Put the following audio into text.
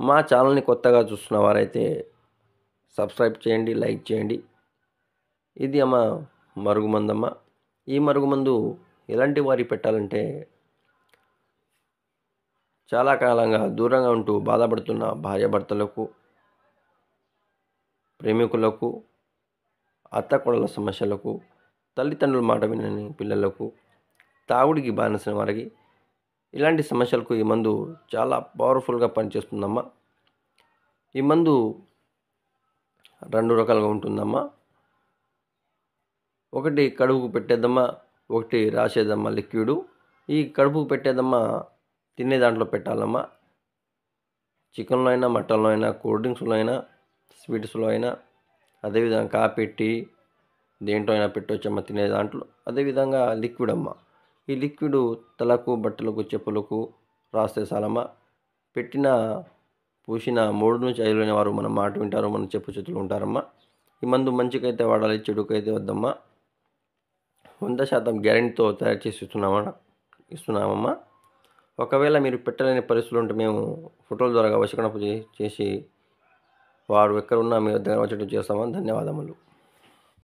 మా ఛానల్ని కొత్తగా చూస్తున్న వారైతే సబ్స్క్రైబ్ చేయండి, లైక్ చేయండి. ఇది అమ్మ మరుగుమందమ్మ. ఈ మరుగుమందు ఎలాంటి వారికి పెట్టాలంటే చాలా కాలంగా దూరంగా ఉంటూ బాధపడుతున్న భార్యాభర్తలకు, ప్రేమికులకు, అత్తకోడళ్ళ సమస్యలకు, తల్లిదండ్రుల మాట వినని పిల్లలకు, తాగుడికి బానిసిన వారికి, ఇలాంటి సమస్యలకు ఈ మందు చాలా పవర్ఫుల్గా పనిచేస్తుందమ్మా. ఈ మందు 2 రకాలుగా ఉంటుందమ్మా. ఒకటి కడుపుకు పెట్టేదమ్మా, ఒకటి రాసేదమ్మా లిక్విడు. ఈ కడుపుకు పెట్టేదమ్మా తినే దాంట్లో పెట్టాలమ్మా. చికెన్లో అయినా, మటన్లో అయినా, కూల్ డ్రింక్స్లో అయినా, స్వీట్స్లో అయినా, అదేవిధంగా కాఫీ, టీ దేంట్లో అయినా పెట్టవచ్చమ్మా తినే దాంట్లో. అదేవిధంగా లిక్విడ్ అమ్మ. ఈ లిక్విడ్ తలకు, బట్టలకు, చెప్పులకు రాస్తే చాలమ్మా. పెట్టిన పూసిన 3 నుంచి 5 రోజులైన వారు మన మాట వింటారు, మన చెప్పు చేతులు ఉంటారమ్మా. ఈ మందు మంచికైతే వాడాలి, చెడుకైతే వద్దమ్మా. 100% గ్యారెంటీతో తయారు చేసి ఇస్తున్నామమ్మా. ఒకవేళ మీరు పెట్టలేని పరిస్థితులు ఉంటే మేము ఫోటోల ద్వారా వశీకరణ చేసి వారు ఎక్కడున్నా మీ దగ్గర వచ్చేట్టు చేస్తామని. ధన్యవాదములు.